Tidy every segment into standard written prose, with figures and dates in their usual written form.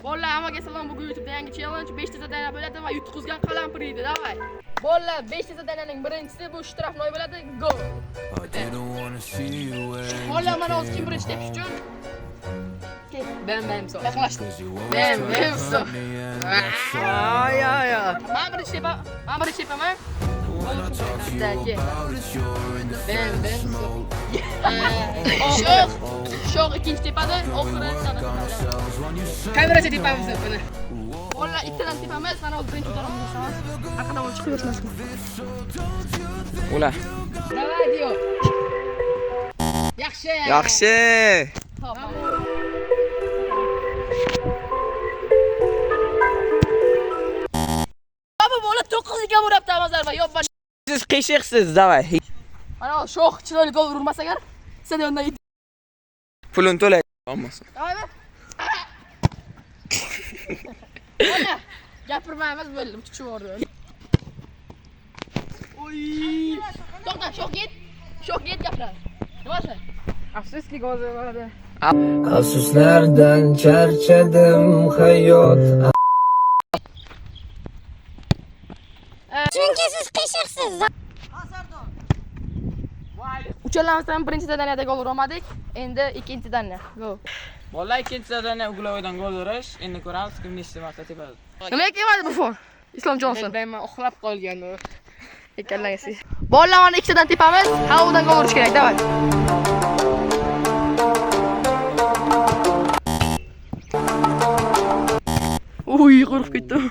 Bolalar, hammaga salom. Bugun YouTube'da yangi challenge 5 ta zadaniya bo'ladi va yutqizgan qalampir yeydi. Davay. Bolalar, 5 ta zadaniyaning birinchisi bu shtrafnoy bo'ladi. Go. Bolalar, mana hozir kim birinchi tepish uchun? Ben so. Yaqinlashdim. Ben so. Ay. Men birinchi tepaman. Sho'x ikkinchi tepadi, oxiri kameracha tepamiz buni. Bolalar, ikkidan tepamiz, mana hozir birinchi o'tiramiz. Haqida olib chiqib yurmasin. Ular. Davay, diyor. Yaxshi. Yaxshi. Baba, bola 9 ga uribdi amazarba. Yo'q, Siz qiyshiqsiz, davay. mana sho'x chiroyli gol urmas agar stadiondan Pulini to'lay. Olmasin. Davaymi? Mana gapirmaymiz bo'ldi, tushib yordi. Oy! To'xta, sho'x get gaplar. Nimasi? Afsuski go'zi bo'ladi. Afsuslardan charchadim hayot. Chunki siz qiyshiqsiz. Uchalamizdan birinchi zadaniyada gol urmadik. Endi ikkinchi zadaniya. Go. Bolalar, ikkinchi zadaniya uglovoydan gol urish. Endi ko'ramiz kim nechta marta tepadi. Nima kelmadi bu fon? Islom Johnson. Men uxlab qolganman. Ekanlangisi. Bolalar, mana ikkitadan tepamiz. Havodan gol urish kerak, davay. Uy, qo'rqib ketdim.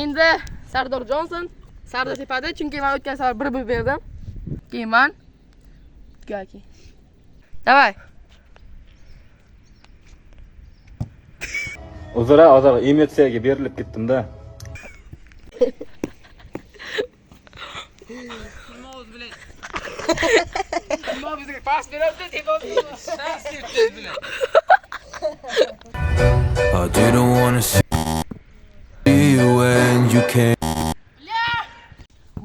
Endi Sardor Johnson Sardor tepadi, chunki men o'tgan safar 1-1 berdim. Keyin men Gaki. Davay. Uzra, hozir emotsiyaga berilib ketdim-da. Moz bilan. Moz bizga pas beradi, tepadi. Sen sirtib bilan. I didn't wanna see you when you came.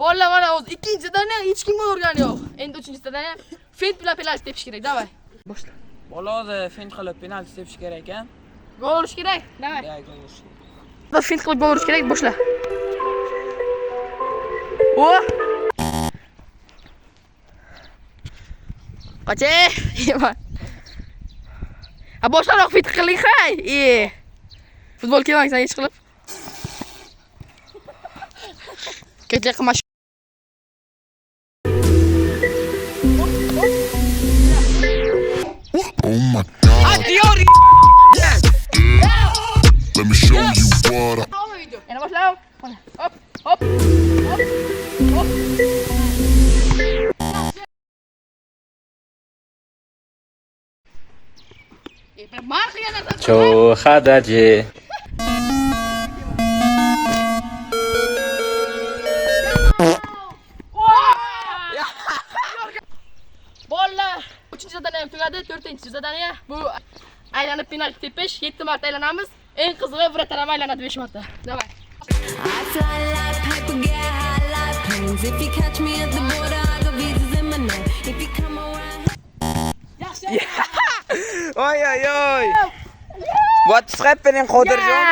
Bolalar, mana o'zi ikkinchi zadaniya hech kimga o'rgani yo'q. Endi uchinchi zadaniya fent bilan penalti tepish kerak, davay. Boshla. Bolalar hozir fent qilib penalti tepish kerak ekan. Gol urish kerak, davay. Ya, gol urish. Da fent qilib gol urish kerak, boshla. O! Qache! Yema. A boshqaroq fent qiling, hay. Futbol kelmang sen hech qilib. Ketlik qilmash. Oh my god, Diyor. let me show you what I Yana boshla. Mana. Hop, hop. Hop. Hop. Mark yana. Cho xadaji. Bolalar, 3-chi zadaniya tugadi, 4-chi zadaniya bu aylanib penalti tepish, 7 marta aylanamiz. Eng qizig'i vrataram aylanadi 5 marta. Davay. I fly like paper, get high like planes. If you catch me at the border, I got visas in my name. If you come around. Oy. What's happening, Qodirjon?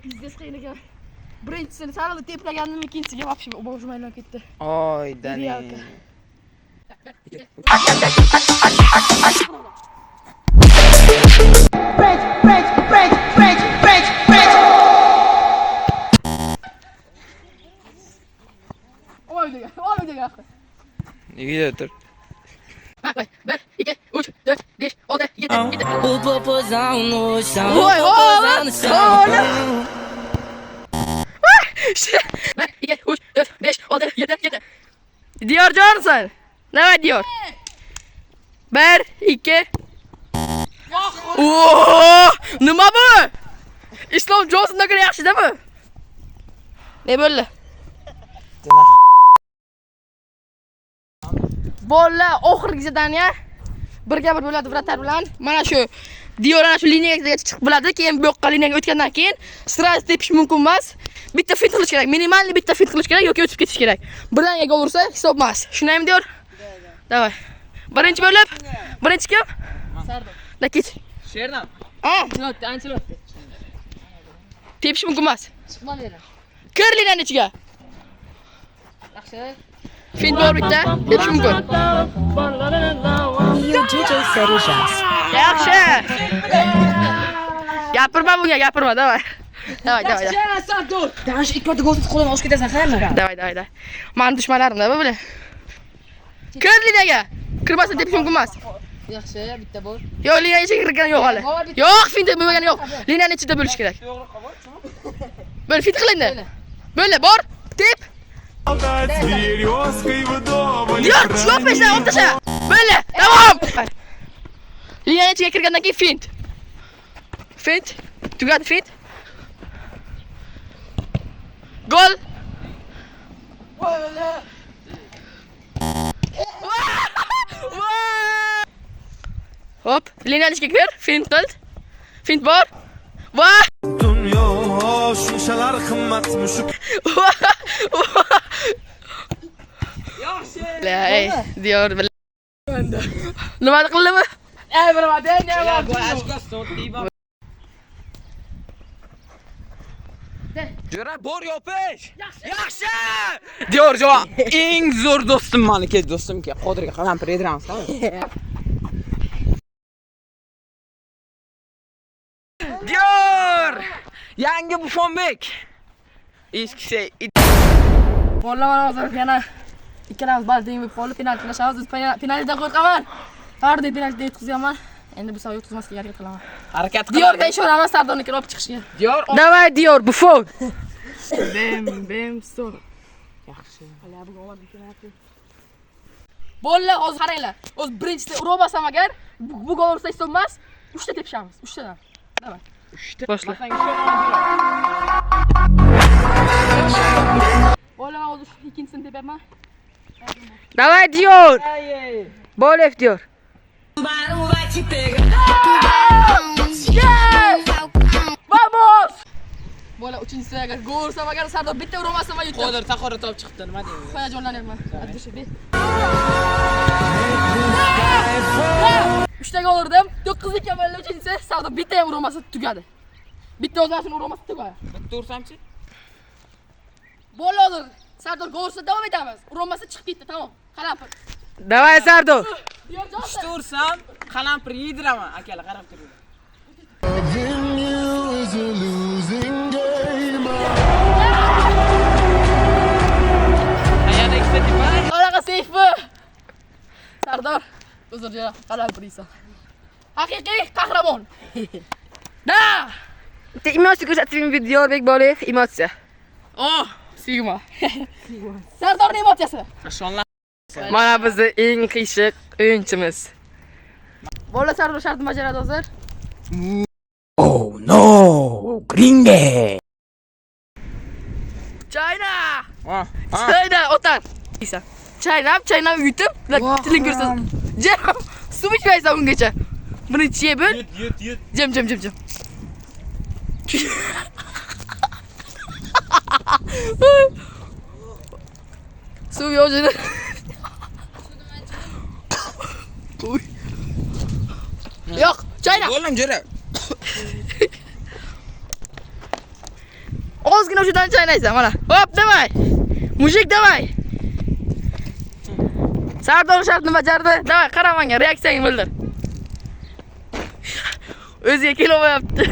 Biznes qiyin ekan. Birinchisini sal teplagandim, ikkinchisiga вообще o'bojmaylan ketdi. Oy, Dani. Oy degan. Nega tur? 1, 2, 3, 4, 5, 6, 7, 7. O popozão no chão. Oi, popozão no chão. 1, 2, 3, 4, 5, 6, 7, 7. Diyor Johnson. Nima diyor? 1, 2. Oo! Nima bu? Islom Johnsondan ko'ra yaxshida bu? Ne bo'ldi? Bolalar, oxirgi zadaniya birga bir bo'ladi vratar bilan. Mana shu Diyor ana shu liniyaga chiqib bo'ladi, keyin bu yoqqa liniyaga o'tgandan keyin sraz tepish mumkin emas. Bitta fit qilish kerak, minimalni bitta fit qilish kerak yoki o'tib ketish kerak. Birdaniga gol ursa hisob emas. Shundaymi diyor? Davay. Birinchi bo'lib, birinchi kim? Sardor. Da ket. Shu yerdan. Ancelotti. Tepish mumkin emas. Chiqmalaylar. Kir liniyaning ichiga. Yaxshi. Fin bor bitta, tepish mumkin. Yaxshi. Gapirma bunga, gapirma, davay. Davay. Dash ikki marta gol qo'ldan olib ketasan, qaranglar. Davay. Men dushmanlarim-da bu bilan. Kir liniyaga. Kirmasa tepish mumkin emas. Yaxshi, bitta bor. Yo'q, liniyaga ichiga kirgani yo'q hali. Yo'q, fin deb bo'lgani yo'q. Liniyaning ichida bo'lish kerak. Böyle fit qilindi. Böyle bor, tep. Yok, yok peşine ortaşa. Böyle, tamam. Liniyaning ichiga kirgandan keyin fint. Fint. Tugadi fint. Gol. Hop, liniyaning ichiga kir, fint qil. Fint bor. Va! Dunyo shunchalar qimmatmi shu Ey, diyor. Nima qildimi? Ey, bilmadim, Ya bu aşka so'tdiba. Jura bor yopish. Yaxshi. Diyor javob. Eng zo'r do'stim meniki, do'stimga Qodirga qalampir yediramiz, tamam? Diyor. Yangi Bufonbek. Eskisi Bo'laman hozir yana ikkalamiz bal teng bo'lib qoldi, penaltilashamiz. Biz penaltidan qo'rqaman. Fardi penaltidan yetkazganman. Endi bu savol yutqazmaslikka harakat qilaman. harakat Diyorga ishoraman Sardornikini olib chiqishga. Diyor. Davay Diyor, Buffon. Bem, so. Yaxshi. Bo'lla, hozir qaranglar. O'z birinchisida ura olmasam agar bu gol ursa hisob emas. 3 ta tepishamiz. 3 tadan. Davay. 3 ta. Boshla. Bo'lla, men hozir ikkinchisini tepayman. Давай, Diyor. Bolev Diyor. Vamos! Bo'lla, uchinchisi agar gol ursam agar Sardor bitta ura olmasam men yutdim. Qodir taqorat olib chiqdi, nima deysiz? Qo'ya jonlanyapman. Addushi. 3 ta gol urdim. 9-ga bo'lla uchinchisi Sardor bitta ham ura olmasa tugadi. Bitta o'zlarini ura olmasa tugadi. Bitta ursamchi? Bo'lla hozir Sardor gol ursa davom etamiz. Ura olmasa chiqib ketdi, tamom. Qalampir. Давай, Sardor. Uchta ursam, qalampir yediraman, akalar qarab turing. Ayada ikkita tepay. Qanaqa seyfi? Sardor, uzr jo'ra, qalampir yeysan. Haqiqiy qahramon. Da! Emotsiya ko'rsatib Diyorbek Bolev, emotsiya. Oh, Sigma. Sardorning emotsiyasi. Shonlar. Mana bizning eng qiyshiq o'yinchimiz. Bo'lla Sardor shartni bajaradi hozir. Oh no, gringe. Chayna! Ha. Chayna o'tar. Yeysan. Chaynab yutib, tiling ko'rsa. Jam, suv ichmaysan ungacha. Birinchi yeb bil. Yut. Jim. Suv yo'qini. Yo'q, chayna. Bo'lam jo'ra. Ozgina shundan chaynaysan, mana. Hop, davay. Mujik, davay. Sardor shartni bajardi. Davay, qara menga, reaksiyangni bildir. O'ziga kelolmayapti.